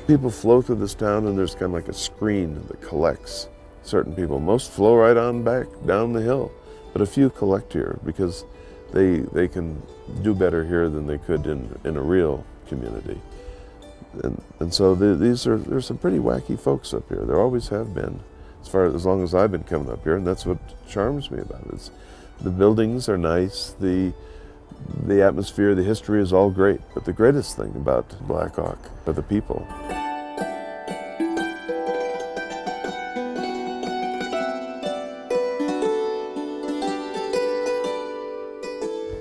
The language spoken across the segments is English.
People flow through this town and there's kind of like a screen that collects certain people. Most flow right on back down the hill, but a few collect here because they can do better here than they could in a real community. And so there's some pretty wacky folks up here. There always have been, as long as I've been coming up here, and that's what charms me about it. The buildings are nice, the atmosphere, the history is all great, but the greatest thing about Black Hawk are the people.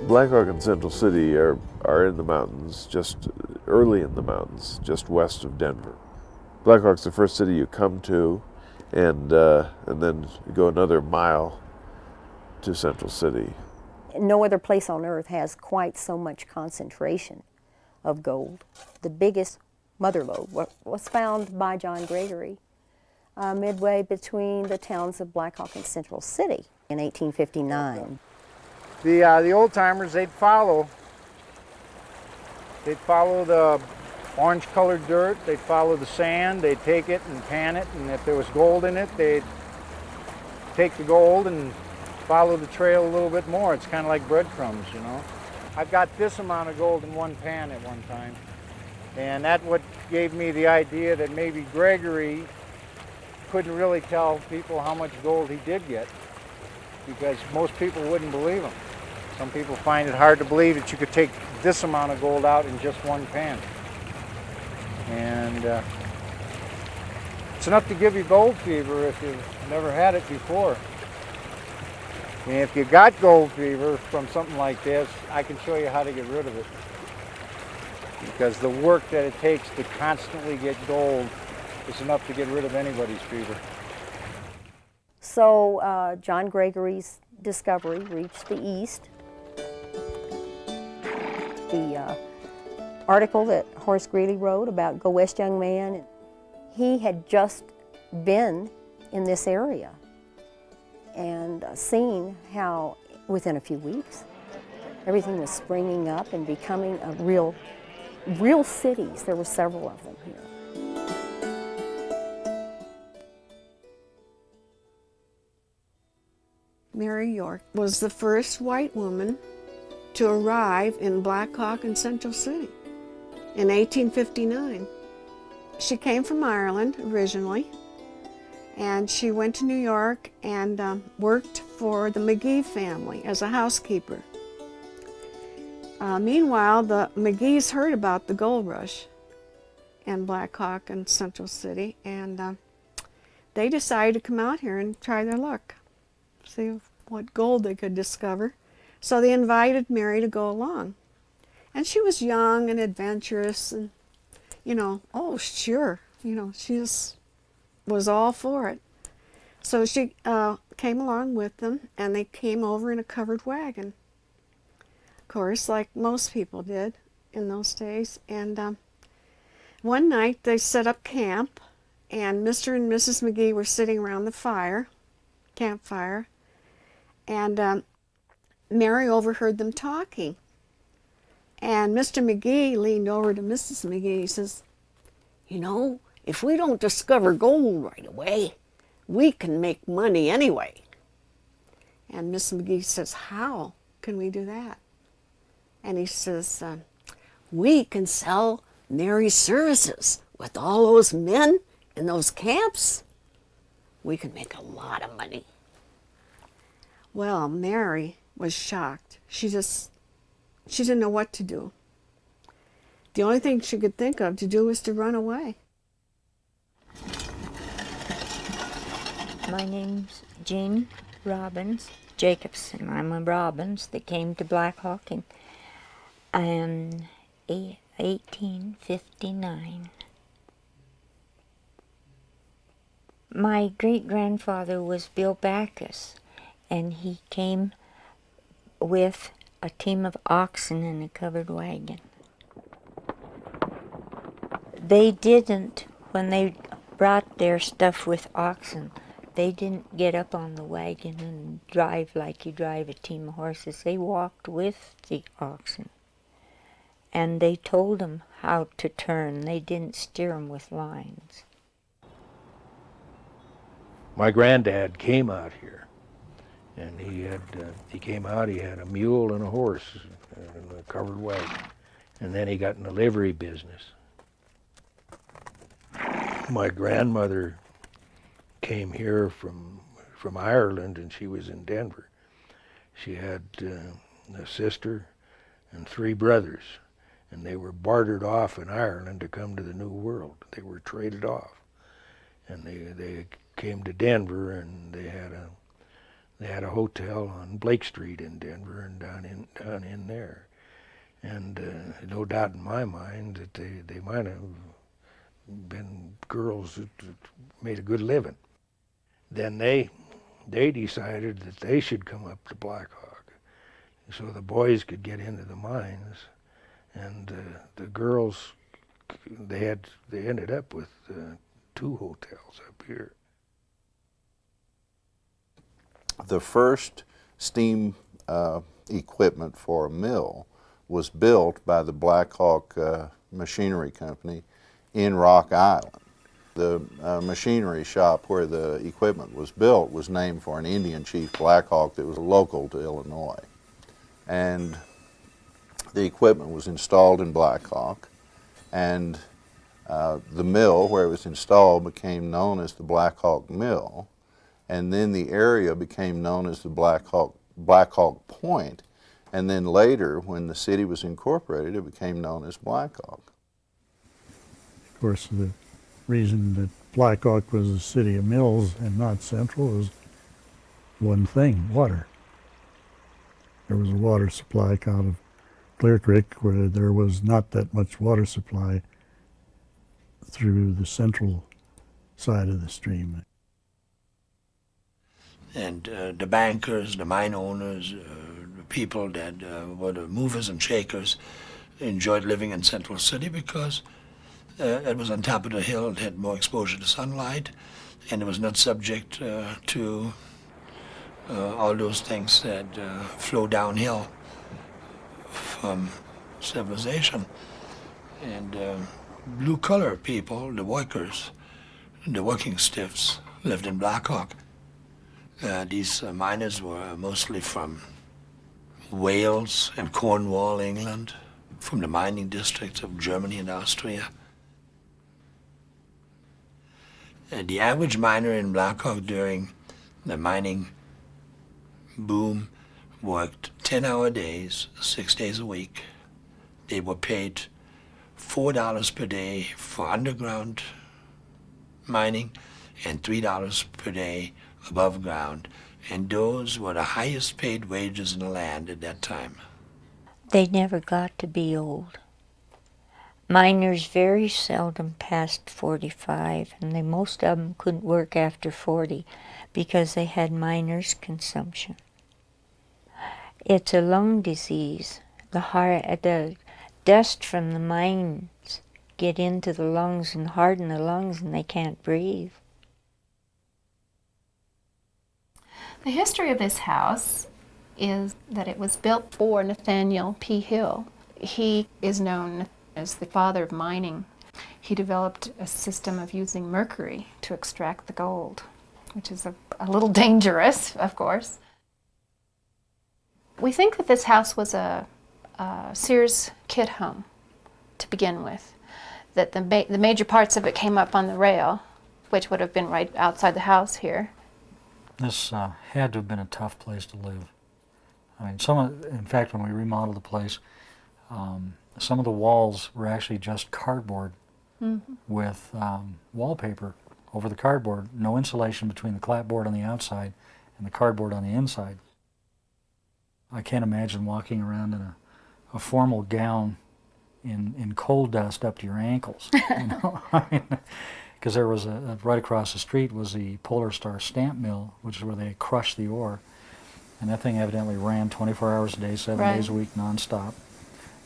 Black Hawk and Central City are in the mountains, just early in the mountains, just west of Denver. Black Hawk's the first city you come to, and then you go another mile to Central City. No other place on earth has quite so much concentration of gold. The biggest mother lode was found by John Gregory midway between the towns of Black Hawk and Central City in 1859. The old-timers, they'd follow the orange-colored dirt, they'd follow the sand, they'd take it and pan it, and if there was gold in it, they'd take the gold and follow the trail a little bit more. It's kind of like breadcrumbs, you know. I've got this amount of gold in one pan at one time, and that's what gave me the idea that maybe Gregory couldn't really tell people how much gold he did get, because most people wouldn't believe him. Some people find it hard to believe that you could take this amount of gold out in just one pan. And it's enough to give you gold fever if you've never had it before. And if you got gold fever from something like this, I can show you how to get rid of it. Because the work that it takes to constantly get gold is enough to get rid of anybody's fever. So John Gregory's discovery reached the East. The article that Horace Greeley wrote about Go West Young Man, he had just been in this area and seen how within a few weeks everything was springing up and becoming a real cities. There were several of them here. Mary York was the first white woman to arrive in Black Hawk and Central City in 1859. She came from Ireland originally, and she went to New York and worked for the McGee family as a housekeeper. Meanwhile, the McGees heard about the gold rush in Black Hawk and Central City, and they decided to come out here and try their luck, see what gold they could discover. So they invited Mary to go along. And she was young and adventurous and, you know, oh, sure, you know, she just was all for it. So she came along with them, and they came over in a covered wagon. Of course, like most people did in those days. And one night they set up camp, and Mr. and Mrs. McGee were sitting around the campfire, and Mary overheard them talking. And Mr. McGee leaned over to Mrs. McGee. He says, "You know, if we don't discover gold right away, we can make money anyway." And Mrs. McGee says, "How can we do that?" And he says, "We can sell Mary's services. With all those men in those camps, we can make a lot of money." Well, Mary was shocked. She didn't know what to do. The only thing she could think of to do was to run away. My name's Jean Robbins Jacobson. I'm a Robbins that came to Black Hawk in 1859. My great-grandfather was Bill Backus, and he came with a team of oxen in a covered wagon. They didn't, when they brought their stuff with oxen, they didn't get up on the wagon and drive like you drive a team of horses. They walked with the oxen. And they told them how to turn. They didn't steer them with lines. My granddad came out here, and he came out, he had a mule and a horse and a covered wagon, and then he got in the livery business. My grandmother came here from Ireland, and she was in Denver. She had a sister and 3 brothers, and they were bartered off in Ireland to come to the New World. They were traded off, and they came to Denver, and they had a hotel on Blake Street in Denver and down in there. And no doubt in my mind that they might have been girls that made a good living. Then they decided that they should come up to Black Hawk so the boys could get into the mines, and the girls, they ended up with 2 hotels up here. The first steam equipment for a mill was built by the Black Hawk Machinery Company in Rock Island. The machinery shop where the equipment was built was named for an Indian chief Black Hawk that was local to Illinois. And the equipment was installed in Black Hawk, and the mill where it was installed became known as the Black Hawk Mill, and then the area became known as the Black Hawk Point, and then later, when the city was incorporated, it became known as Black Hawk. Of course, the reason that Black Hawk was a city of mills and not central was one thing: water. There was a water supply out of Clear Creek where there was not that much water supply through the central side of the stream. And the bankers, the mine owners, the people that were the movers and shakers enjoyed living in Central City because it was on top of the hill, it had more exposure to sunlight, and it was not subject to all those things that flow downhill from civilization. And blue-collar people, the workers, the working stiffs, lived in Black Hawk. These miners were mostly from Wales and Cornwall, England, from the mining districts of Germany and Austria. The average miner in Black Hawk during the mining boom worked 10-hour days, 6 days a week. They were paid $4 per day for underground mining and $3 per day above ground, and those were the highest paid wages in the land at that time. They never got to be old. Miners very seldom passed 45, and most of them couldn't work after 40 because they had miner's consumption. It's a lung disease. The dust from the mines get into the lungs and harden the lungs, and they can't breathe. The history of this house is that it was built for Nathaniel P. Hill. He is known as the father of mining. He developed a system of using mercury to extract the gold, which is a little dangerous, of course. We think that this house was a Sears kit home to begin with, that the major parts of it came up on the rail, which would have been right outside the house here. This had to have been a tough place to live. I mean, in fact, when we remodeled the place, some of the walls were actually just cardboard with wallpaper over the cardboard, no insulation between the clapboard on the outside and the cardboard on the inside. I can't imagine walking around in a formal gown in coal dust up to your ankles. You know? I mean, because there was right across the street was the Polar Star stamp mill, which is where they crushed the ore. And that thing evidently ran 24 hours a day, 7 days a week, nonstop.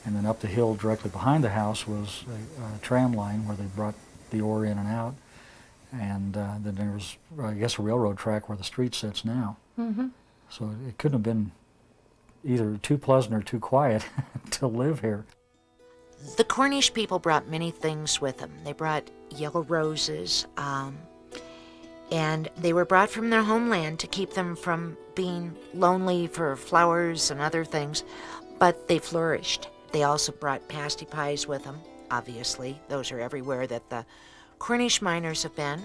And then up the hill directly behind the house was a tram line where they brought the ore in and out. And then there was, I guess, a railroad track where the street sits now. Mm-hmm. So it couldn't have been either too pleasant or too quiet to live here. The Cornish people brought many things with them. They brought yellow roses, and they were brought from their homeland to keep them from being lonely for flowers and other things, but they flourished. They also brought pasty pies with them, obviously. Those are everywhere that the Cornish miners have been.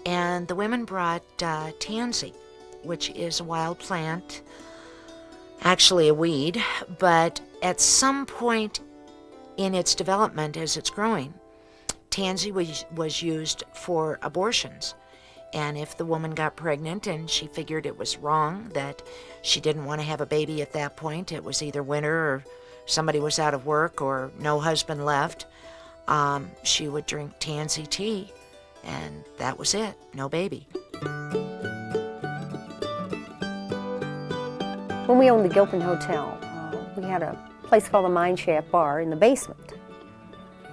And the women brought tansy, which is a wild plant, actually a weed, but at some point in its development as it's growing, tansy was used for abortions. And if the woman got pregnant and she figured it was wrong, that she didn't want to have a baby at that point, it was either winter or somebody was out of work or no husband left, she would drink tansy tea, and that was it, no baby. When we owned the Gilpin Hotel, we had a place called the Mine Shaft Bar in the basement.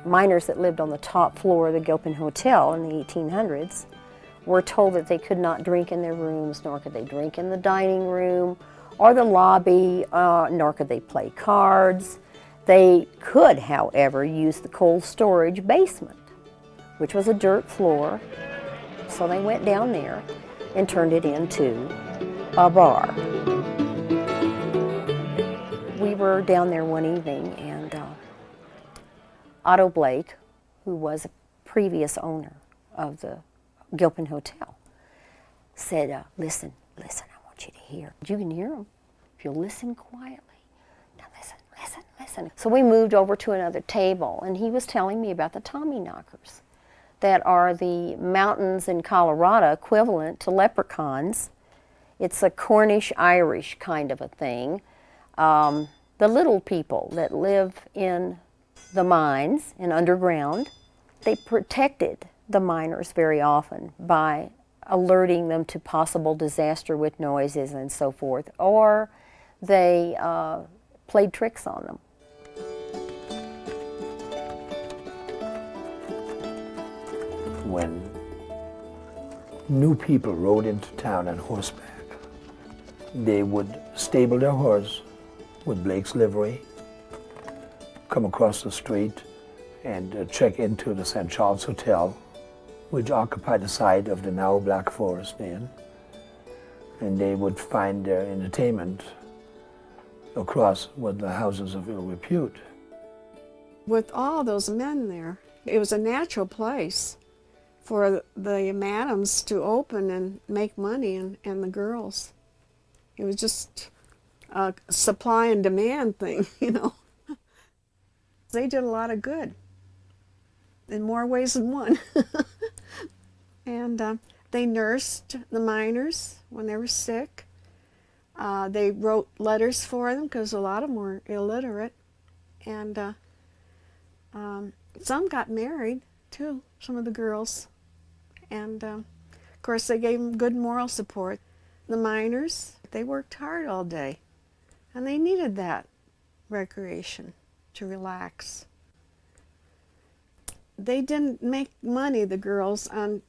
Miners that lived on the top floor of the Gilpin Hotel in the 1800s were told that they could not drink in their rooms, nor could they drink in the dining room or the lobby, nor could they play cards. They could, however, use the cold storage basement, which was a dirt floor. So they went down there and turned it into a bar. We were down there one evening, and Otto Blake, who was a previous owner of the Gilpin Hotel, said, listen, I want you to hear. You can hear him if you listen quietly. Now listen. So we moved over to another table, and he was telling me about the Tommyknockers, that are the mountains in Colorado equivalent to leprechauns. It's a Cornish-Irish kind of a thing. The little people that live in the mines and underground, they protected the miners very often by alerting them to possible disaster with noises and so forth, or they played tricks on them. When new people rode into town on horseback, they would stable their horse with Blake's livery, come across the street and check into the St. Charles Hotel, which occupied the site of the now Black Forest Inn, and they would find their entertainment across with the houses of ill repute. With all those men there, it was a natural place for the madams to open and make money, and the girls. It was just a supply and demand thing, you know. They did a lot of good in more ways than one. And they nursed the miners when they were sick. They wrote letters for them because a lot of them were illiterate. And some got married too, some of the girls. And of course they gave them good moral support. The miners, they worked hard all day, and they needed that recreation to relax. They didn't make money, the girls, on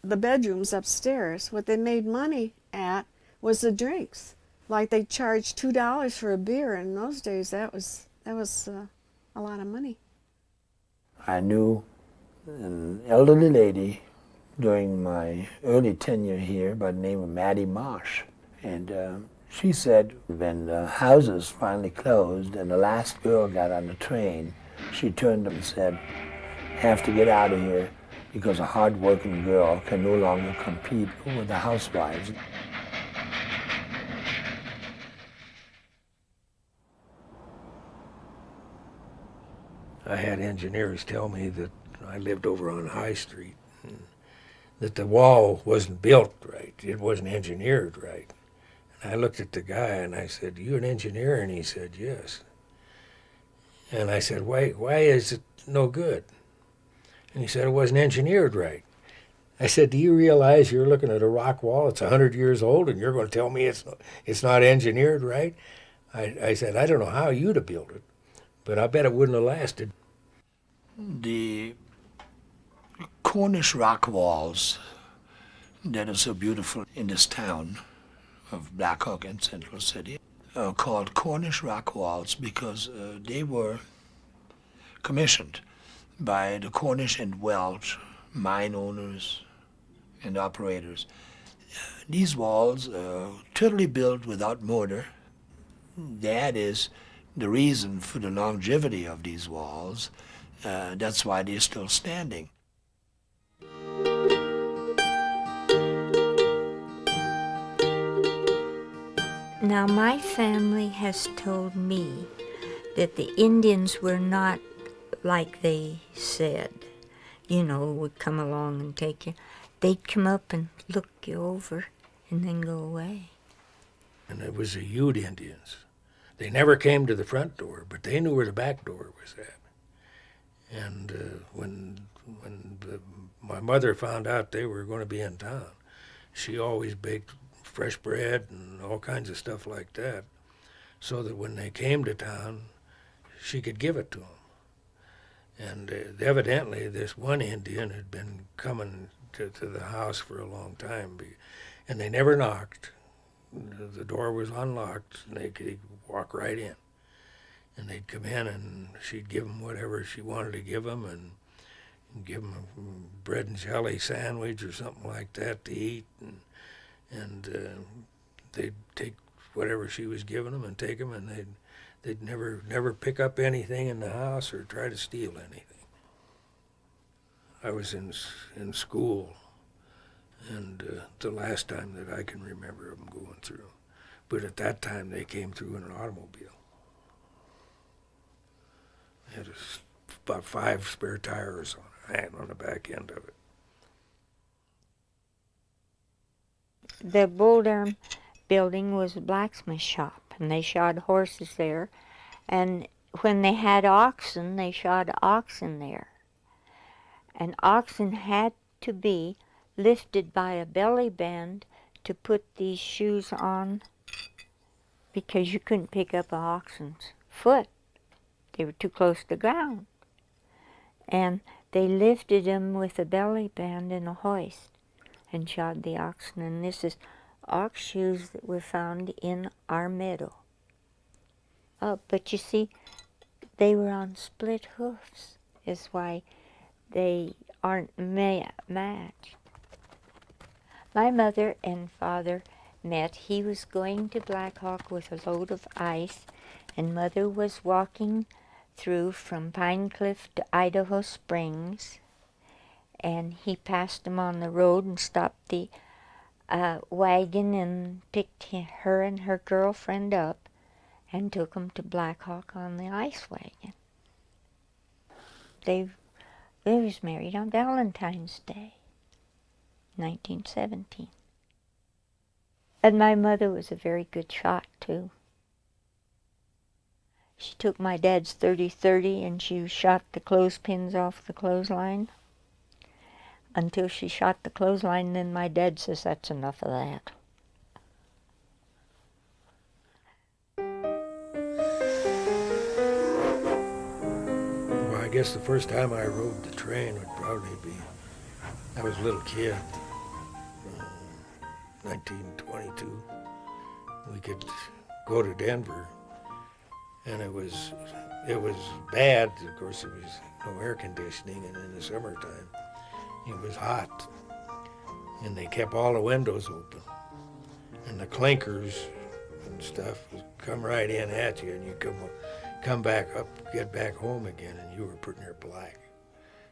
the bedrooms upstairs. What they made money at was the drinks. Like they charged $2 for a beer, and in those days that was a lot of money. I knew an elderly lady during my early tenure here by the name of Maddie Marsh, and she said when the houses finally closed and the last girl got on the train, she turned and said, "Have to get out of here because a hard-working girl can no longer compete with the housewives." I had engineers tell me that I lived over on High Street, that the wall wasn't built right, it wasn't engineered right. And I looked at the guy and I said, "You an engineer?" And he said, "Yes." And I said, why is it no good? And he said, "It wasn't engineered right." I said, "Do you realize you're looking at a rock wall, it's 100 years old, and you're going to tell me it's not engineered right?" I said, "I don't know how you'd have built it, but I bet it wouldn't have lasted." The Cornish rock walls that are so beautiful in this town of Black Hawk and Central City are called Cornish rock walls because they were commissioned by the Cornish and Welsh mine owners and operators. These walls are totally built without mortar. That is the reason for the longevity of these walls. That's why they're still standing. Now, my family has told me that the Indians were not like they said, you know, would come along and take you. They'd come up and look you over and then go away. And it was the Ute Indians. They never came to the front door, but they knew where the back door was at. And when my mother found out they were going to be in town, she always baked fresh bread and all kinds of stuff like that, so that when they came to town, she could give it to them. And evidently, this one Indian had been coming to the house for a long time, and they never knocked. The door was unlocked, and they could walk right in. And they'd come in, and she'd give them whatever she wanted to give them, and give them a bread and jelly sandwich or something like that to eat, and they'd take whatever she was giving them and take them, and they'd never pick up anything in the house or try to steal anything. I was in school, and the last time that I can remember them going through. But at that time, they came through in an automobile. They had about 5 spare tires on the back end of it. The Boulder building was a blacksmith shop, and they shod horses there. And when they had oxen, they shod oxen there. And oxen had to be lifted by a belly band to put these shoes on, because you couldn't pick up an oxen's foot. They were too close to the ground. And they lifted them with a belly band and a hoist and shod the oxen. And this is ox shoes that were found in our meadow. But you see, they were on split hoofs, is why they aren't matched. My mother and father met. He was going to Black Hawk with a load of ice, and Mother was walking through from Pine Cliff to Idaho Springs, and he passed them on the road and stopped the wagon and picked her and her girlfriend up and took them to Black Hawk on the ice wagon. They was married on Valentine's Day, 1917. And my mother was a very good shot, too. She took my dad's .30-30 and she shot the clothespins off the clothesline until she shot the clothesline, and then my dad says, "That's enough of that." Well, I guess the first time I rode the train would probably be, I was a little kid, 1922. We could go to Denver, and it was bad. Of course, there was no air conditioning, and in the summertime, it was hot, and they kept all the windows open, and the clinkers and stuff would come right in at you, and you come back up, get back home again, and you were pretty near black,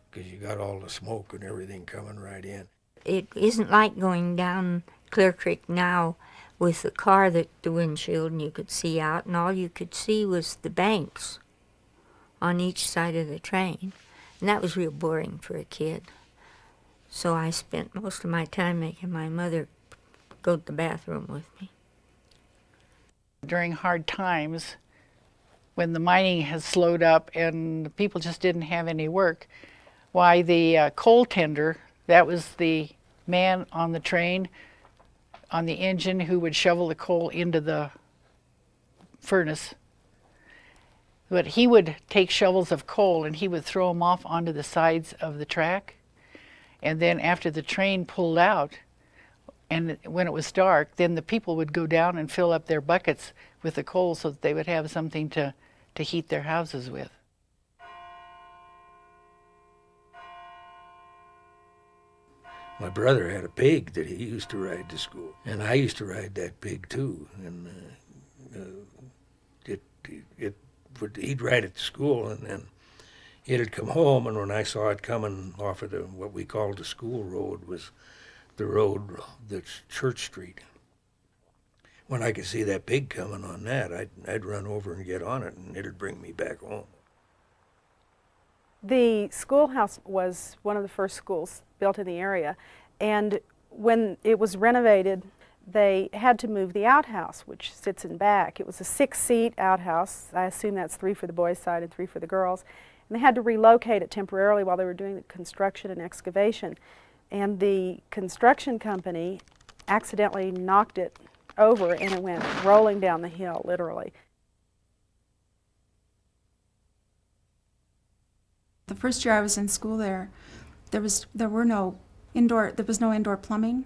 because you got all the smoke and everything coming right in. It isn't like going down Clear Creek now with the car, the windshield, and you could see out, and all you could see was the banks on each side of the train. And that was real boring for a kid. So I spent most of my time making my mother go to the bathroom with me. During hard times, when the mining has slowed up and the people just didn't have any work, why the coal tender, that was the man on the train, on the engine, who would shovel the coal into the furnace. But he would take shovels of coal and he would throw them off onto the sides of the track. And then after the train pulled out, and when it was dark, then the people would go down and fill up their buckets with the coal so that they would have something to heat their houses with. My brother had a pig that he used to ride to school, and I used to ride that pig too. And he'd ride it to school, and then it'd come home. And when I saw it coming off of what we called the school road, was the road that's Church Street. When I could see that pig coming on that, I'd run over and get on it, and it'd bring me back home. The schoolhouse was one of the first schools built in the area, and when it was renovated, they had to move the outhouse, which sits in back. It was a 6-seat outhouse. I assume that's 3 for the boys' side and 3 for the girls. And they had to relocate it temporarily while they were doing the construction and excavation. And the construction company accidentally knocked it over, and it went rolling down the hill, literally. The first year I was in school there was no indoor plumbing,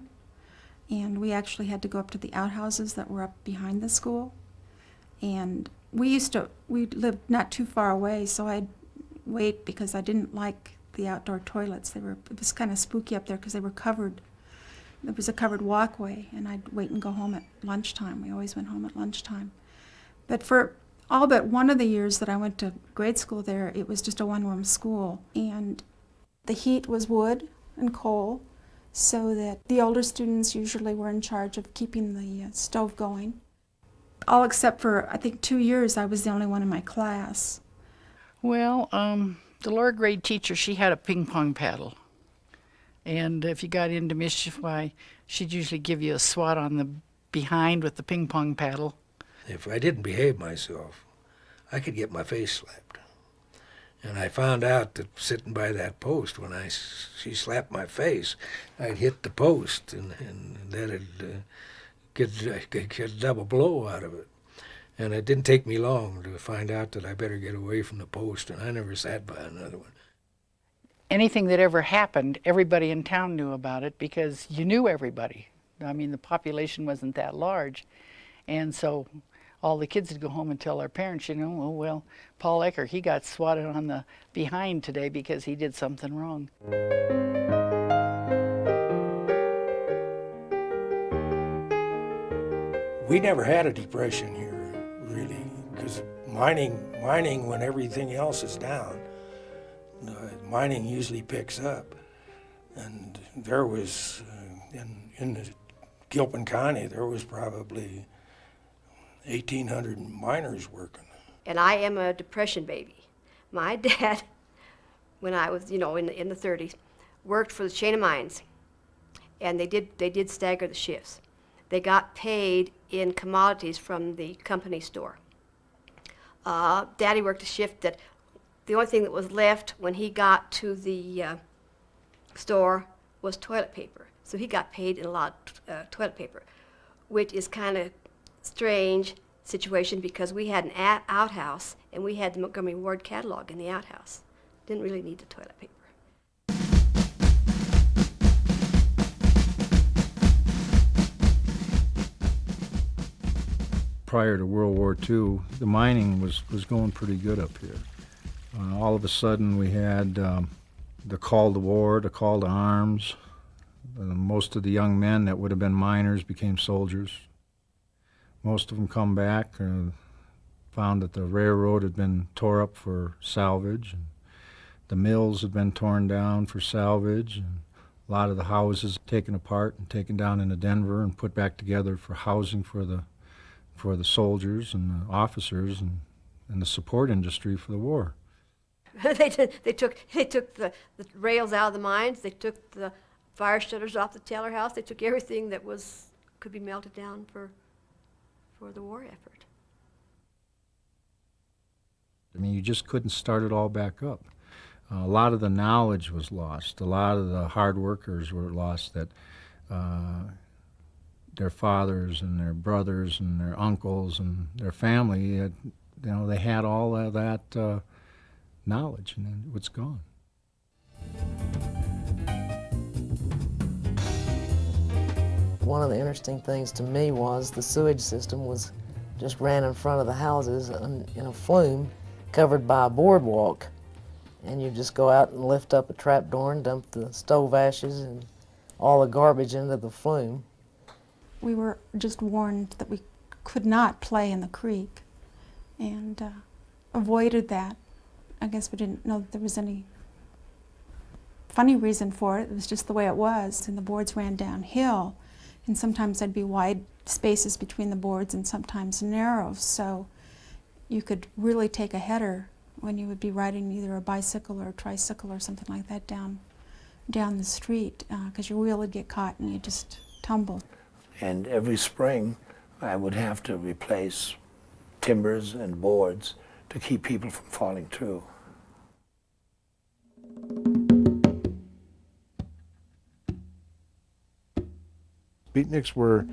and we actually had to go up to the outhouses that were up behind the school. And we lived not too far away, so I'd wait because I didn't like the outdoor toilets. It was kind of spooky up there because they were covered. There was a covered walkway, and I'd wait and go home at lunchtime. We always went home at lunchtime. But for all but one of the years that I went to grade school there, it was just a one-room school. And the heat was wood and coal, so that the older students usually were in charge of keeping the stove going. All except for, I think, 2 years, I was the only one in my class. Well, the lower grade teacher, she had a ping pong paddle. And if you got into mischief, why, she'd usually give you a swat on the behind with the ping pong paddle. If I didn't behave myself, I could get my face slapped. And I found out that sitting by that post, when she slapped my face, I'd hit the post, and that'd get a double blow out of it. And it didn't take me long to find out that I better get away from the post, and I never sat by another one. Anything that ever happened, everybody in town knew about it because you knew everybody. I mean, the population wasn't that large. And so all the kids would go home and tell their parents, you know, oh, well, Paul Ecker, he got swatted on the behind today because he did something wrong. We never had a depression here, really, because mining when everything else is down, mining usually picks up. And there was, in the Gilpin County, there was probably 1,800 miners working. And I am a depression baby. My dad, when I was, in the 30s, worked for the chain of mines, and they did stagger the shifts. They got paid in commodities from the company store. Daddy worked a shift that the only thing that was left when he got to the store was toilet paper. So he got paid in a lot of toilet paper, which is kind of strange situation because we had an outhouse and we had the Montgomery Ward catalog in the outhouse. Didn't really need the toilet paper. Prior to World War II, the mining was going pretty good up here. All of a sudden we had the call to war, the call to arms. Most of the young men that would have been miners became soldiers. Most of them come back and found that the railroad had been tore up for salvage, and the mills had been torn down for salvage, and a lot of the houses taken apart and taken down into Denver and put back together for housing for the soldiers and the officers and the support industry for the war. They took the rails out of the mines. They took the fire shutters off the Taylor house. They took everything that could be melted down for the war effort. I mean, you just couldn't start it all back up. A lot of the knowledge was lost. A lot of the hard workers were lost that their fathers and their brothers and their uncles and their family, they had all of that knowledge, and then it's gone. One of the interesting things to me was the sewage system just ran in front of the houses in a flume covered by a boardwalk. And you just go out and lift up a trap door and dump the stove ashes and all the garbage into the flume. We were just warned that we could not play in the creek and avoided that. I guess we didn't know that there was any funny reason for it. It was just the way it was, and the boards ran downhill, and sometimes there'd be wide spaces between the boards and sometimes narrow, so you could really take a header when you would be riding either a bicycle or a tricycle or something like that down the street, because your wheel would get caught and you just tumble. And every spring I would have to replace timbers and boards to keep people from falling through. Beatniks were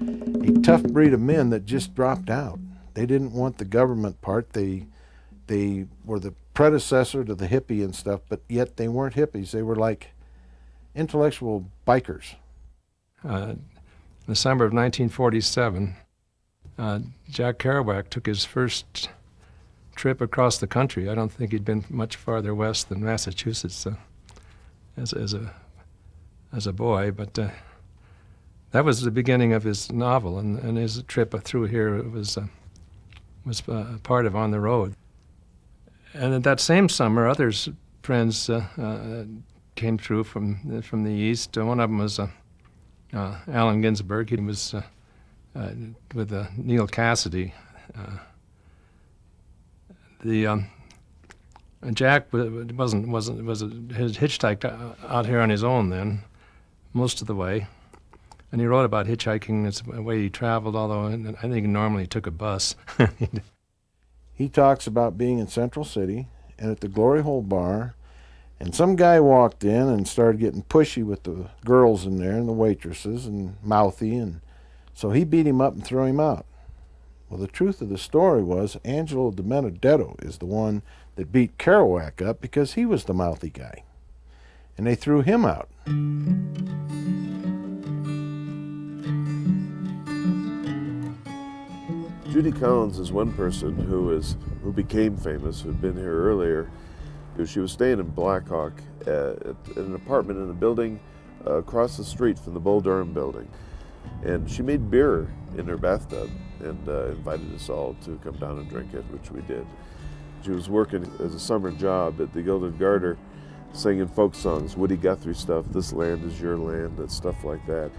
a tough breed of men that just dropped out. They didn't want the government part. They were the predecessor to the hippie and stuff, but yet they weren't hippies. They were like intellectual bikers. In the summer of 1947, Jack Kerouac took his first trip across the country. I don't think he'd been much farther west than Massachusetts as a boy, but that was the beginning of his novel, and his trip through here was part of On the Road. And at that same summer, friends came through from the east. One of them was Allen Ginsberg. He was with Neil Cassidy. Jack hitchhiked out here on his own then, most of the way. And he wrote about hitchhiking as a way he traveled, although I think he normally took a bus. He talks about being in Central City and at the Glory Hole Bar, and some guy walked in and started getting pushy with the girls in there and the waitresses and mouthy, and so he beat him up and threw him out. Well, the truth of the story was Angelo de Benedetto is the one that beat Kerouac up because he was the mouthy guy, and they threw him out. Judy Collins is one person who became famous, who'd been here earlier. She was staying in Blackhawk at an apartment in a building across the street from the Bull Durham building. And she made beer in her bathtub and invited us all to come down and drink it, which we did. She was working as a summer job at the Gilded Garter, singing folk songs, Woody Guthrie stuff, This Land Is Your Land, and stuff like that.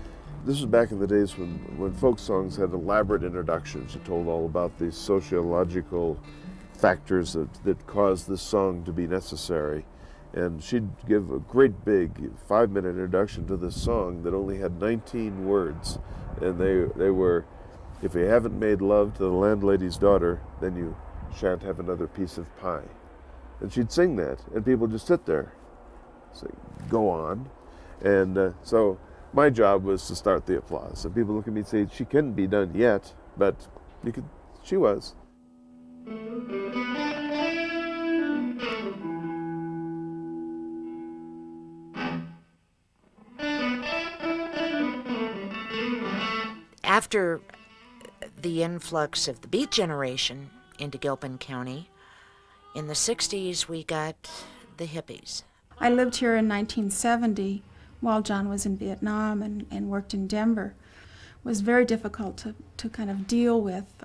This was back in the days when folk songs had elaborate introductions. It told all about the sociological factors that caused this song to be necessary. And she'd give a great big 5-minute introduction to this song that only had 19 words. And they were, if you haven't made love to the landlady's daughter, then you shan't have another piece of pie. And she'd sing that, and people just sit there, say, go on. And so my job was to start the applause. And people look at me and say, she couldn't be done yet, but she was. After the influx of the Beat generation into Gilpin County, in the 60s we got the hippies. I lived here in 1970 while John was in Vietnam and worked in Denver. It was very difficult to kind of deal with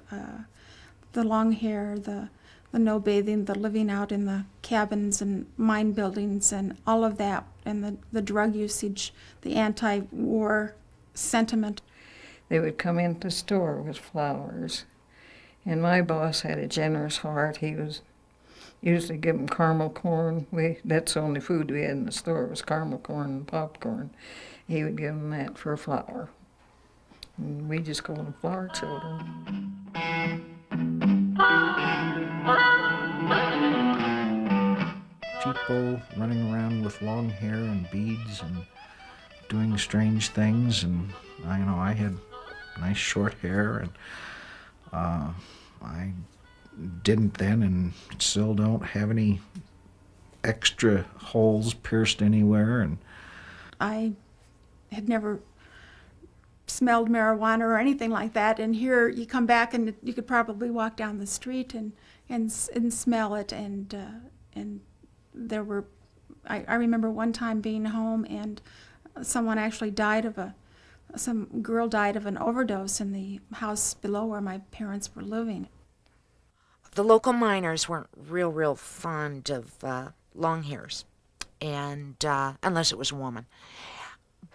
the long hair, the no bathing, the living out in the cabins and mine buildings and all of that, and the drug usage, the anti-war sentiment. They would come into the store with flowers, and my boss had a generous heart. He was usually give them caramel corn. That's the only food we had in the store was caramel corn and popcorn. He would give them that for a flower. And we just called them flower children. People running around with long hair and beads and doing strange things, and I had nice short hair, and I didn't then and still don't have any extra holes pierced anywhere. And I had never smelled marijuana or anything like that, and here you come back and you could probably walk down the street and smell it, and there were, I remember one time being home and Someone actually some girl died of an overdose in the house below where my parents were living. The local miners weren't real fond of long hairs, and unless it was a woman.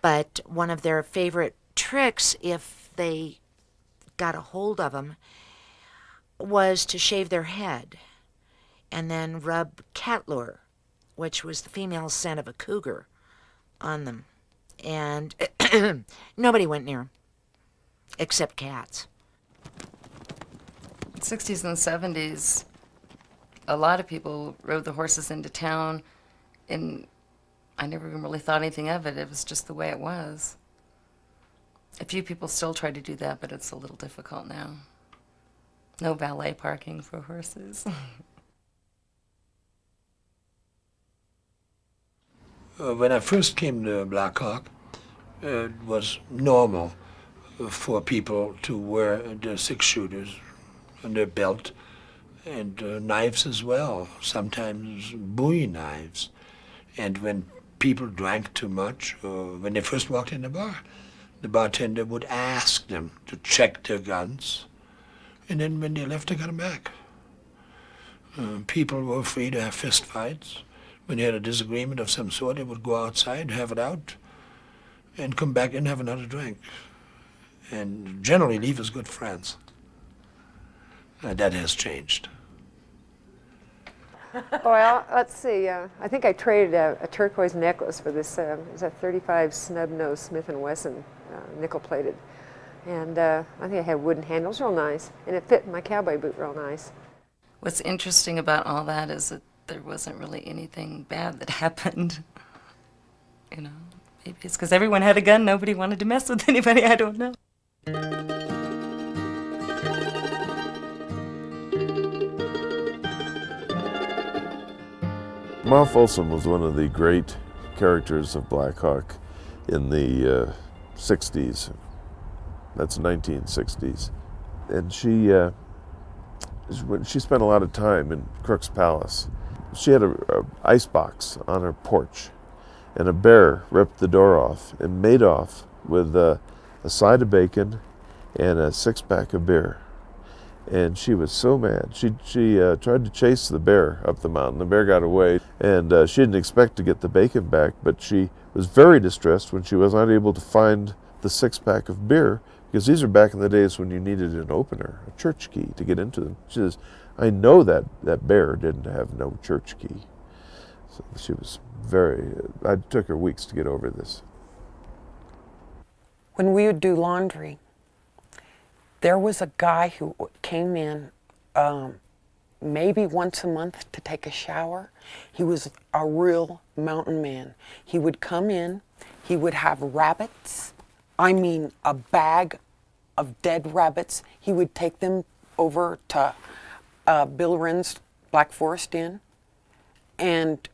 But one of their favorite tricks, if they got a hold of them, was to shave their head and then rub cat lure, which was the female scent of a cougar, on them. And nobody went near them, except cats. 60s and 70s, a lot of people rode the horses into town, and I never even really thought anything of it. It was just the way it was. A few people still try to do that, but it's a little difficult now. No valet parking for horses. When I first came to Black Hawk, it was normal for people to wear their six-shooters on their belt and knives as well, sometimes Bowie knives. And when people drank too much, or when they first walked in the bar, the bartender would ask them to check their guns, and then when they left, they got them back. People were free to have fist fights. When they had a disagreement of some sort, they would go outside, have it out, and come back and have another drink. And generally leave as good friends. That has changed. Well, let's see. I think I traded a turquoise necklace for this. It was a 35 snub-nose Smith & Wesson, nickel-plated. And I think it had wooden handles, real nice. And it fit my cowboy boot real nice. What's interesting about all that is that there wasn't really anything bad that happened. You know, maybe it's because everyone had a gun, nobody wanted to mess with anybody, I don't know. Ma Folsom was one of the great characters of Black Hawk in the 60s. That's 1960s. And she spent a lot of time in Crook's Palace. She had a ice box on her porch, and a bear ripped the door off and made off with a side of bacon and a six-pack of beer. And she was so mad. She tried to chase the bear up the mountain. The bear got away, and she didn't expect to get the bacon back, but she was very distressed when she was not able to find the six-pack of beer, because these are back in the days when you needed an opener, a church key, to get into them. She says, I know that bear didn't have no church key. So she was it took her weeks to get over this. When we would do laundry, there was a guy who came in maybe once a month to take a shower. He was a real mountain man. He would come in, he would have rabbits. I mean, a bag of dead rabbits. He would take them over to Bill Wren's Black Forest Inn, and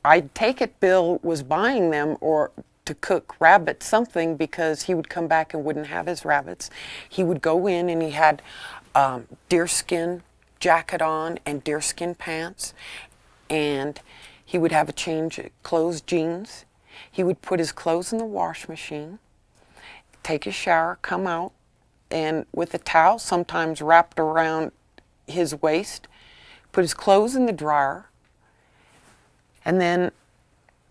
I'd take it Bill was buying them or to cook rabbit something, because he would come back and wouldn't have his rabbits. He would go in and he had deerskin jacket on and deerskin pants, and he would have a change of clothes, jeans. He would put his clothes in the wash machine, take a shower, come out, and with a towel sometimes wrapped around his waist, put his clothes in the dryer, and then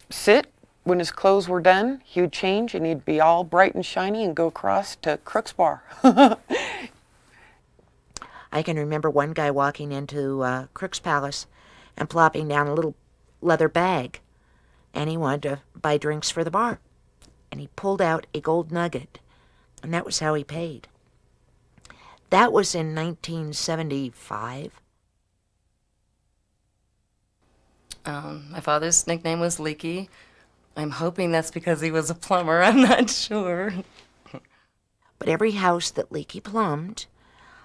sit. When his clothes were done, he would change and he'd be all bright and shiny and go across to Crook's Bar. I can remember one guy walking into Crook's Palace and plopping down a little leather bag, and he wanted to buy drinks for the bar. And he pulled out a gold nugget, and that was how he paid. That was in 1975. My father's nickname was Leaky. I'm hoping that's because he was a plumber. I'm not sure. But every house that Leaky plumbed,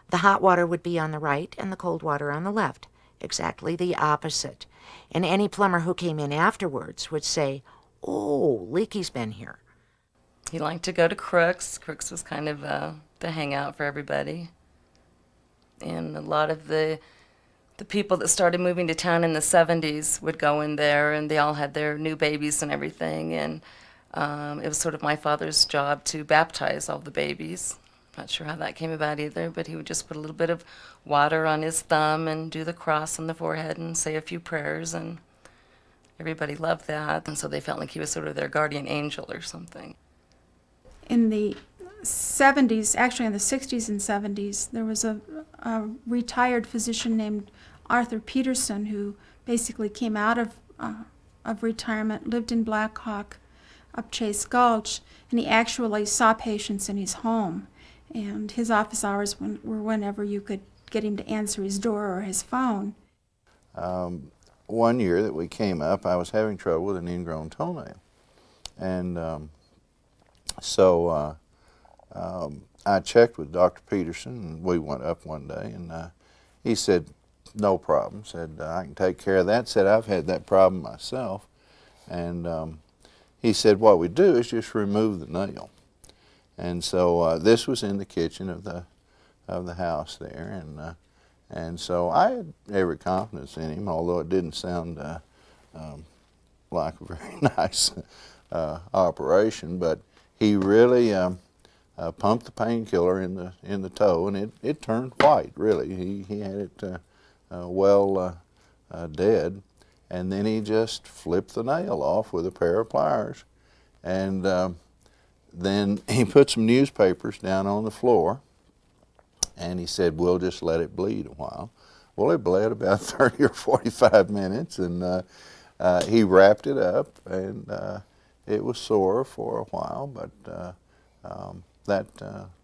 the hot water would be on the right and the cold water on the left, exactly the opposite. And any plumber who came in afterwards would say, oh, Leaky's been here. He liked to go to Crook's. Crook's was kind of the hangout for everybody. And a lot of the the people that started moving to town in the 70s would go in there, and they all had their new babies and everything. And it was sort of my father's job to baptize all the babies. Not sure how that came about either, but he would just put a little bit of water on his thumb and do the cross on the forehead and say a few prayers, and everybody loved that. And so they felt like he was sort of their guardian angel or something. In the 70s, actually in the 60s and 70s, there was a retired physician named Arthur Peterson who basically came out of retirement, lived in Black Hawk up Chase Gulch, and he actually saw patients in his home. And his office hours were whenever you could get him to answer his door or his phone. One year that we came up, I was having trouble with an ingrown toenail. And so I checked with Dr. Peterson, and we went up one day, and he said, no problem. Said, I can take care of that. Said, I've had that problem myself. And he said, what we do is just remove the nail. And so this was in the kitchen of the house there, and so I had every confidence in him, although it didn't sound like a very nice operation. But he really pumped the painkiller in the toe, and it turned white. Really, he had it well dead, and then he just flipped the nail off with a pair of pliers, and then he put some newspapers down on the floor, and he said, we'll just let it bleed a while. Well, it bled about 30 or 45 minutes, and he wrapped it up, and it was sore for a while, but that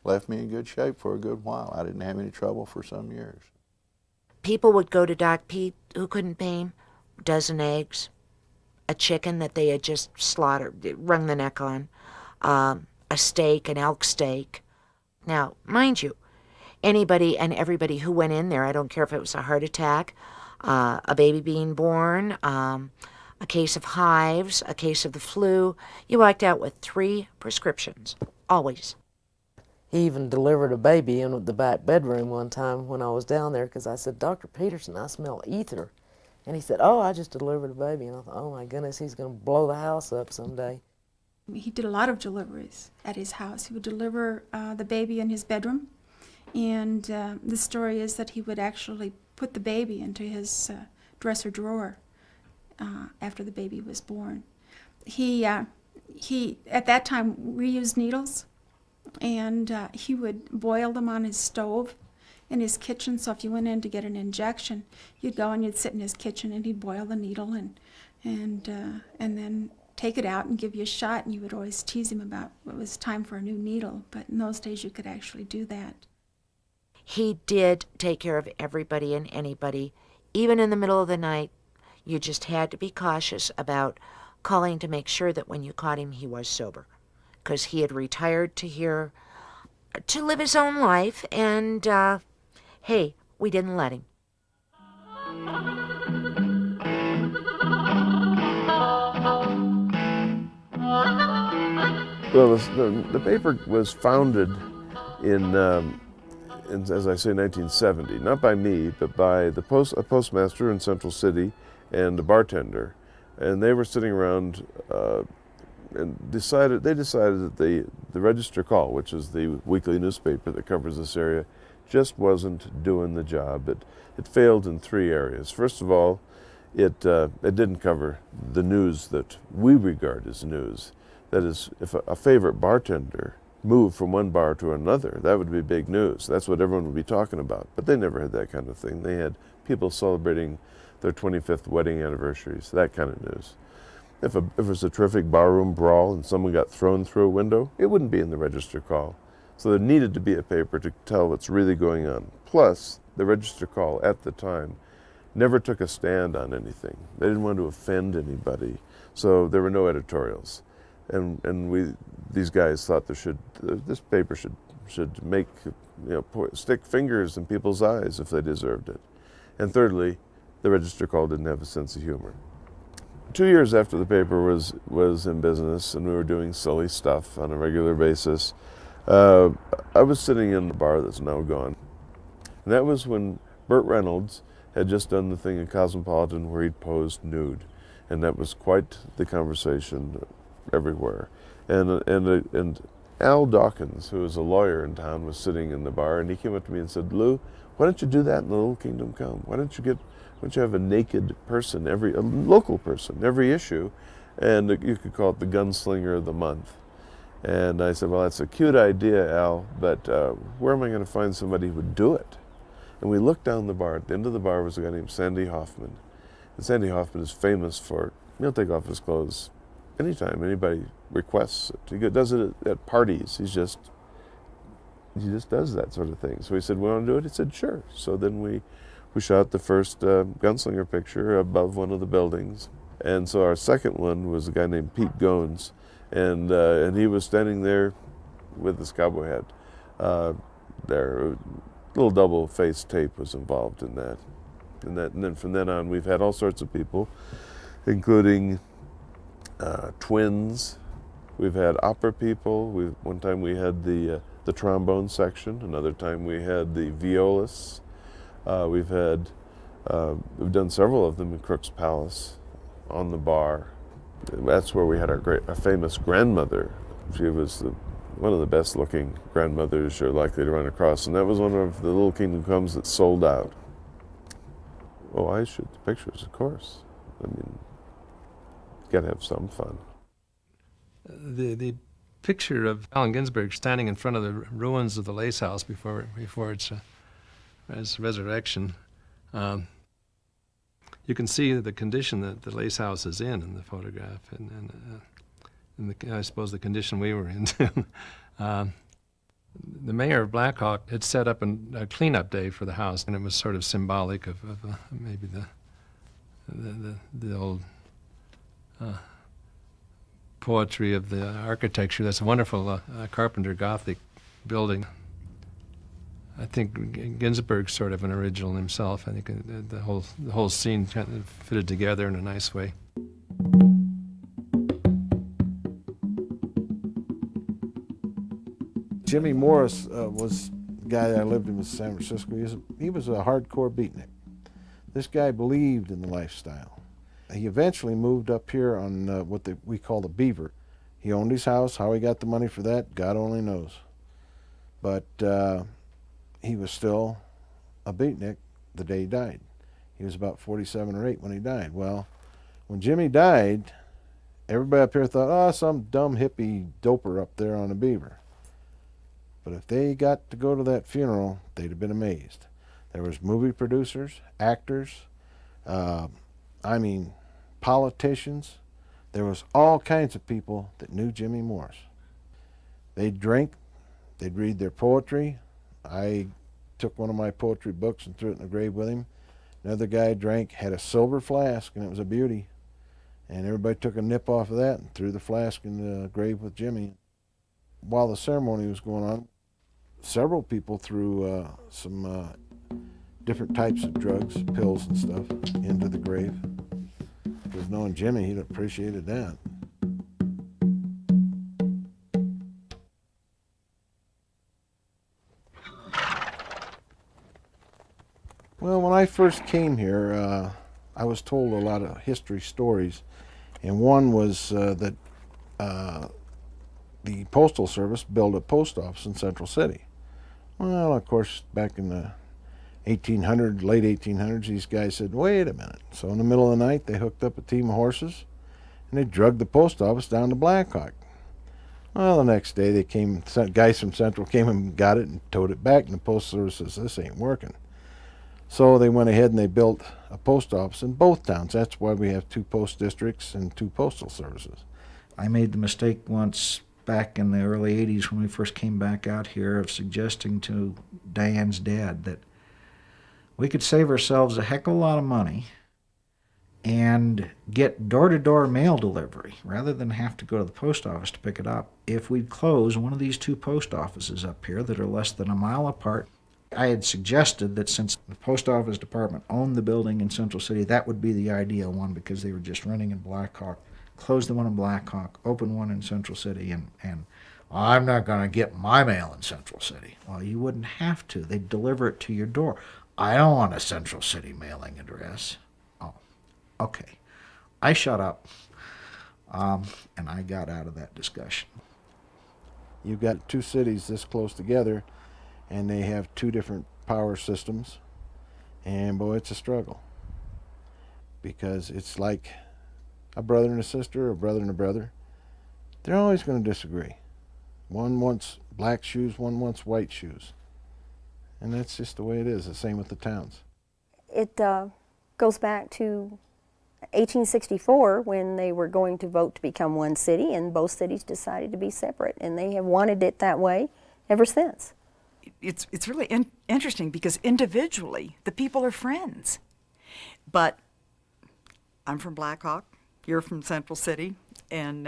left me in good shape for a good while. I didn't have any trouble for some years. People would go to Doc Pete who couldn't pay him, a dozen eggs, a chicken that they had just slaughtered, wrung the neck on, a steak, an elk steak. Now, mind you, anybody and everybody who went in there, I don't care if it was a heart attack, a baby being born, a case of hives, a case of the flu, you walked out with 3 prescriptions, always. He even delivered a baby in the back bedroom one time when I was down there, because I said, Dr. Peterson, I smell ether. And he said, oh, I just delivered a baby. And I thought, oh my goodness, he's going to blow the house up someday. He did a lot of deliveries at his house. He would deliver the baby in his bedroom, and the story is that he would actually put the baby into his dresser drawer after the baby was born. He at that time reused needles, and he would boil them on his stove in his kitchen. So if you went in to get an injection, you'd go and you'd sit in his kitchen, and he'd boil the needle and then take it out and give you a shot, and you would always tease him about it was time for a new needle, but in those days you could actually do that. He did take care of everybody and anybody. Even in the middle of the night, you just had to be cautious about calling to make sure that when you caught him, he was sober, because he had retired to live his own life, and hey, we didn't let him. Well, the paper was founded in, as I say, 1970, not by me, but by a postmaster in Central City and a bartender. And they were sitting around and decided that the Register Call, which is the weekly newspaper that covers this area, just wasn't doing the job. It failed in 3 areas. First of all, it didn't cover the news that we regard as news. That is, if a favorite bartender moved from one bar to another, that would be big news. That's what everyone would be talking about. But they never had that kind of thing. They had people celebrating their 25th wedding anniversaries, that kind of news. If it was a terrific barroom brawl and someone got thrown through a window, it wouldn't be in the Register Call. So there needed to be a paper to tell what's really going on. Plus, the Register Call at the time never took a stand on anything. They didn't want to offend anybody, so there were no editorials. And these guys thought this paper should make, stick fingers in people's eyes if they deserved it. And thirdly, the Register Call didn't have a sense of humor. 2 years after the paper was in business and we were doing silly stuff on a regular basis, I was sitting in the bar that's now gone. And that was when Burt Reynolds had just done the thing in Cosmopolitan where he'd posed nude, and that was quite the conversation everywhere. And Al Dawkins, who was a lawyer in town, was sitting in the bar, and he came up to me and said, "Lou, why don't you do that in the Little Kingdom Come? Why don't you have a naked person, a local person, every issue, and you could call it the Gunslinger of the Month." And I said, "Well, that's a cute idea, Al, but where am I going to find somebody who would do it?" And we looked down the bar. At the end of the bar was a guy named Sandy Hoffman. And Sandy Hoffman is famous for, he'll take off his clothes anytime anybody requests it. He does it at parties. He just does that sort of thing. So we said, "We want to do it?" He said, "Sure." So then we shot the first Gunslinger picture above one of the buildings. And so our second one was a guy named Pete Goins, and he was standing there with his cowboy hat. There, little double-faced tape was involved in that. And then from then on, we've had all sorts of people, including twins. We've had opera people. One time we had the trombone section. Another time we had the violists. We've done several of them in Crook's Palace, on the bar. That's where we had our famous grandmother. She was one of the best looking grandmothers you're likely to run across, and that was one of the Little Kingdom Comes that sold out. Oh, I shoot the pictures, of course. I mean, you gotta have some fun. The picture of Allen Ginsberg standing in front of the ruins of the Lace House before its resurrection, you can see the condition that the Lace House is in the photograph, and I suppose the condition we were in. The mayor of Black Hawk had set up a cleanup day for the house, and it was sort of symbolic of maybe the old poetry of the architecture. That's a wonderful Carpenter Gothic building. I think Ginsberg's sort of an original himself. I think the whole scene kind of fitted together in a nice way. Jimmy Morris was the guy that I lived in San Francisco. He was a hardcore beatnik. This guy believed in the lifestyle. He eventually moved up here on what we call the Beaver. He owned his house. How he got the money for that, God only knows. But he was still a beatnik the day he died. He was about 47 or 8 when he died. Well, when Jimmy died, everybody up here thought, "Oh, some dumb hippie doper up there on the Beaver." But if they got to go to that funeral, they'd have been amazed. There was movie producers, actors, politicians. There was all kinds of people that knew Jimmy Morris. They'd drink, they'd read their poetry. I took one of my poetry books and threw it in the grave with him. Another guy drank, had a silver flask, and it was a beauty. And everybody took a nip off of that and threw the flask in the grave with Jimmy. While the ceremony was going on, several people threw some different types of drugs, pills and stuff, into the grave. Because knowing Jimmy, he'd appreciated that. Well, when I first came here, I was told a lot of history stories, and one was that the Postal Service built a post office in Central City. Well, of course, back in the late 1800s, these guys said, "Wait a minute." So in the middle of the night, they hooked up a team of horses, and they drugged the post office down to Black Hawk. Well, the next day, guys from Central came and got it and towed it back, and the Postal Service says, "This ain't working." So they went ahead and they built a post office in both towns. That's why we have 2 post districts and 2 postal services. I made the mistake once back in the early 80s when we first came back out here of suggesting to Diane's dad that we could save ourselves a heck of a lot of money and get door-to-door mail delivery rather than have to go to the post office to pick it up if we'd close one of these 2 post offices up here that are less than a mile apart. I had suggested that since the post office department owned the building in Central City, that would be the ideal one because they were just running in Black Hawk. Close the one in Black Hawk, open one in Central City, and I'm not going to get my mail in Central City. Well, you wouldn't have to. They'd deliver it to your door. I don't want a Central City mailing address. Oh, okay. I shut up, and I got out of that discussion. You've got two cities this close together, and they have two different power systems, and boy, it's a struggle. Because it's like a brother and a sister, or a brother and a brother. They're always going to disagree. One wants black shoes, one wants white shoes. And that's just the way it is, the same with the towns. It goes back to 1864 when they were going to vote to become one city, and both cities decided to be separate, and they have wanted it that way ever since. It's really interesting because individually the people are friends, but I'm from Black Hawk, you're from Central City, and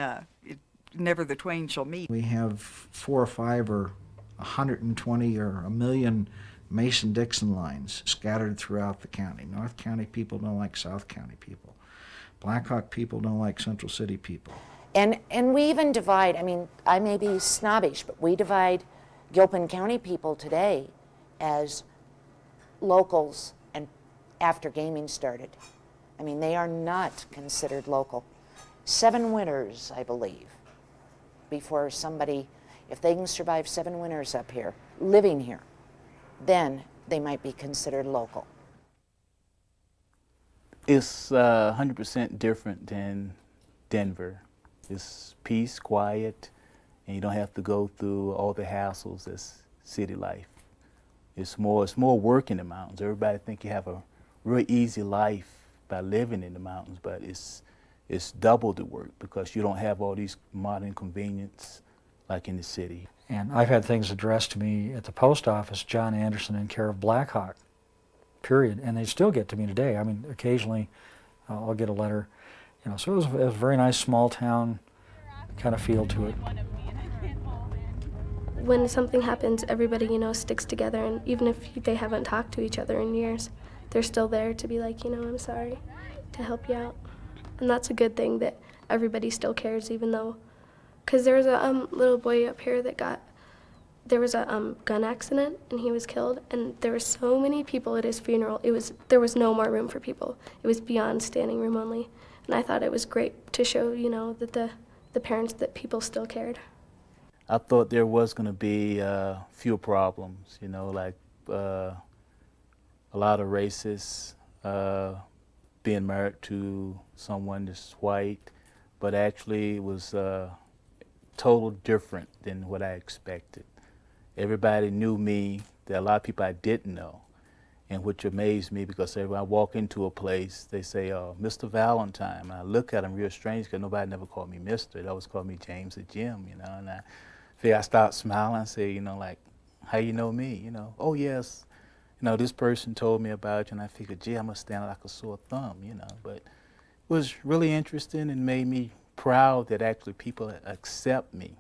never the twain shall meet. We have 4 or 5 or 120 or 1,000,000 Mason-Dixon lines scattered throughout the county. North County people don't like South County people. Black Hawk people don't like Central City people. And we even divide, I mean, I may be snobbish, but we divide Gilpin County people today as locals and after gaming started. I mean, they are not considered local. 7 winters, I believe, before somebody, if they can survive 7 winters up here, living here, then they might be considered local. It's 100% different than Denver. It's peace, quiet, and you don't have to go through all the hassles that's city life. It's more work in the mountains. Everybody think you have a real easy life by living in the mountains, but it's double the work because you don't have all these modern convenience like in the city. And I've had things addressed to me at the post office, John Anderson in care of Black Hawk, period, and they still get to me today. I mean, occasionally I'll get a letter, you know, so it was a very nice small town kind of feel to it. When something happens, everybody, you know, sticks together, and even if they haven't talked to each other in years, they're still there to be like, you know, I'm sorry, to help you out. And that's a good thing that everybody still cares, even though, because there was a little boy up here that there was a gun accident and he was killed, and there were so many people at his funeral. There was no more room for people. It was beyond standing room only. And I thought it was great to show, you know, that the parents, that people still cared. I thought there was going to be few problems, you know, like a lot of racists being married to someone that's white, but actually it was total different than what I expected. Everybody knew me. There are a lot of people I didn't know, and which amazed me because when I walk into a place, they say, Mr. Valentine. And I look at them real strange because nobody never called me Mr. They always called me James or Jim, you know, and I start smiling and say, you know, like, how you know me? You know, oh, yes, you know, this person told me about you, and I figured, gee, I must stand out like a sore thumb, you know. But it was really interesting and made me proud that actually people accept me.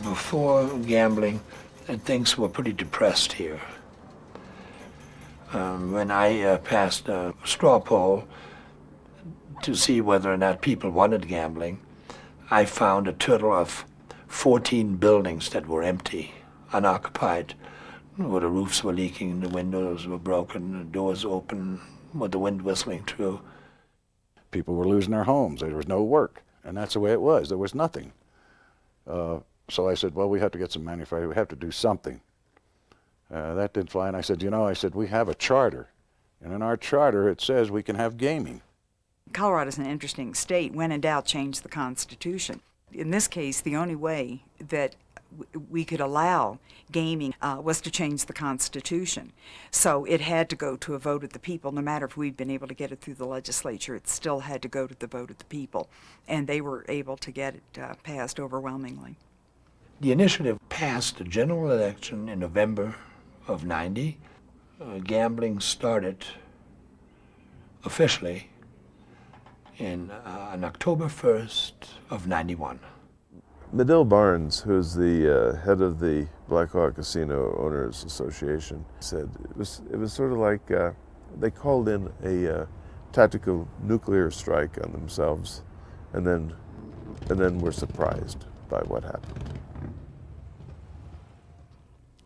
Before gambling, things were pretty depressed here. When I passed a straw poll to see whether or not people wanted gambling, I found a total of 14 buildings that were empty, unoccupied, where the roofs were leaking, the windows were broken, the doors open, with the wind whistling through. People were losing their homes. There was no work, and that's the way it was. There was nothing. So I said, well, we have to get some manufacturing. We have to do something. That didn't fly, and I said, you know, we have a charter, and in our charter it says we can have gaming. Colorado's an interesting state. When in doubt, change the Constitution. In this case, the only way that we could allow gaming was to change the Constitution. So it had to go to a vote of the people. No matter if we'd been able to get it through the legislature, it still had to go to the vote of the people. And they were able to get it passed overwhelmingly. The initiative passed the general election in November of '90. Gambling started officially on October 1st of '91. Medill Barnes, who's the head of the Black Hawk Casino Owners Association, said it was sort of like they called in a tactical nuclear strike on themselves, and then were surprised by what happened.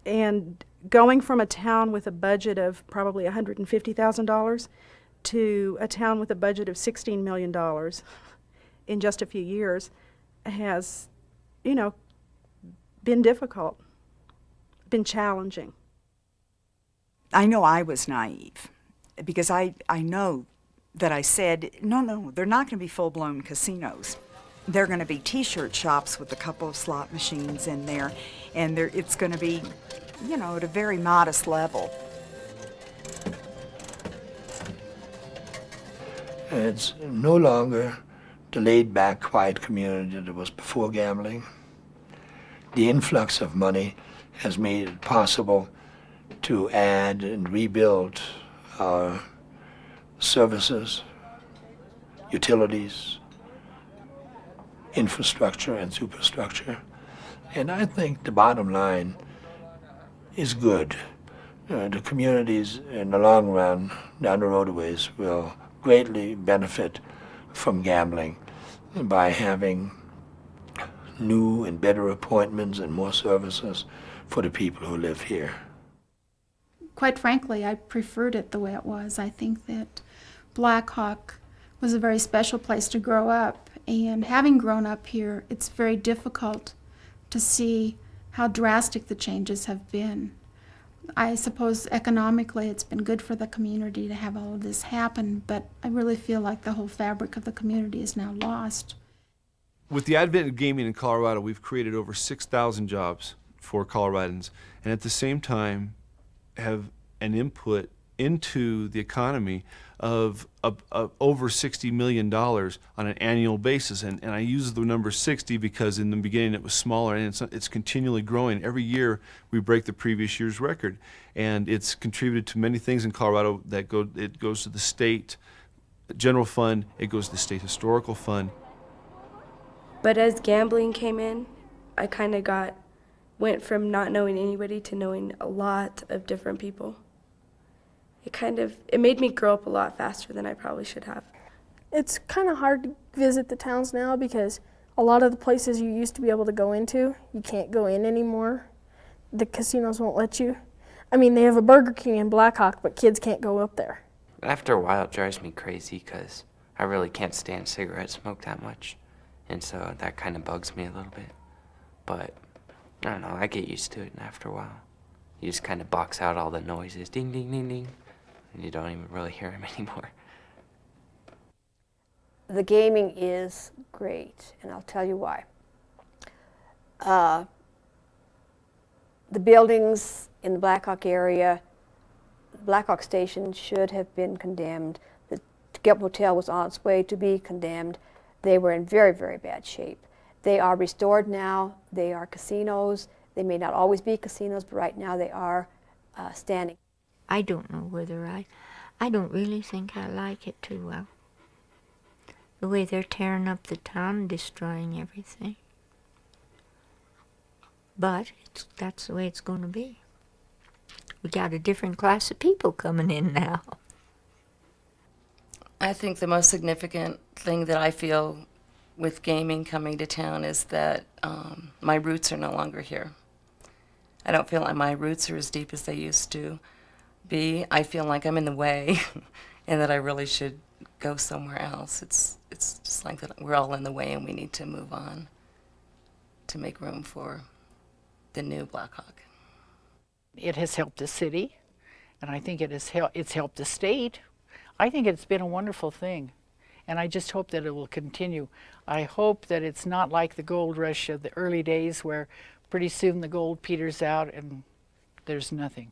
And going from a town with a budget of probably $150,000 to a town with a budget of $16 million in just a few years has, you know, been difficult, been challenging. I know I was naive because I know that I said, no, they're not going to be full-blown casinos. They're going to be T-shirt shops with a couple of slot machines in there, and it's going to be, you know, at a very modest level. It's no longer the laid-back, quiet community that it was before gambling. The influx of money has made it possible to add and rebuild our services, utilities, infrastructure and superstructure. And I think the bottom line is good. The communities in the long run, down the roadways, will greatly benefit from gambling by having new and better appointments and more services for the people who live here. Quite frankly, I preferred it the way it was. I think that Black Hawk was a very special place to grow up, and having grown up here, it's very difficult to see how drastic the changes have been. I suppose economically it's been good for the community to have all of this happen, but I really feel like the whole fabric of the community is now lost. With the advent of gaming in Colorado, we've created over 6,000 jobs for Coloradans, and at the same time have an input into the economy of over $60 million on an annual basis. And I use the number 60 because in the beginning it was smaller, and it's continually growing. Every year we break the previous year's record. And it's contributed to many things in Colorado that it goes to the state general fund, it goes to the state historical fund. But as gambling came in, I kind of went from not knowing anybody to knowing a lot of different people. It made me grow up a lot faster than I probably should have. It's kind of hard to visit the towns now because a lot of the places you used to be able to go into, you can't go in anymore. The casinos won't let you. I mean, they have a Burger King in Black Hawk, but kids can't go up there. After a while, it drives me crazy because I really can't stand cigarette smoke that much. And so that kind of bugs me a little bit. But I don't know, I get used to it, and after a while, you just kind of box out all the noises, ding, ding, ding, ding, and you don't even really hear them anymore. The gaming is great, and I'll tell you why. The buildings in the Black Hawk area, the Black Hawk Station should have been condemned. The Gep Hotel was on its way to be condemned. They were in very, very bad shape. They are restored now. They are casinos. They may not always be casinos, but right now they are standing. I don't know whether I don't really think I like it too well. The way they're tearing up the town and destroying everything. But that's the way it's going to be. We got a different class of people coming in now. I think the most significant thing that I feel with gaming coming to town is that my roots are no longer here. I don't feel like my roots are as deep as they used to be. I feel like I'm in the way and that I really should go somewhere else. It's just like that we're all in the way and we need to move on to make room for the new Black Hawk. It has helped the city, and I think it's helped the state. I think it's been a wonderful thing, and I just hope that it will continue. I hope that it's not like the gold rush of the early days where pretty soon the gold peters out and there's nothing.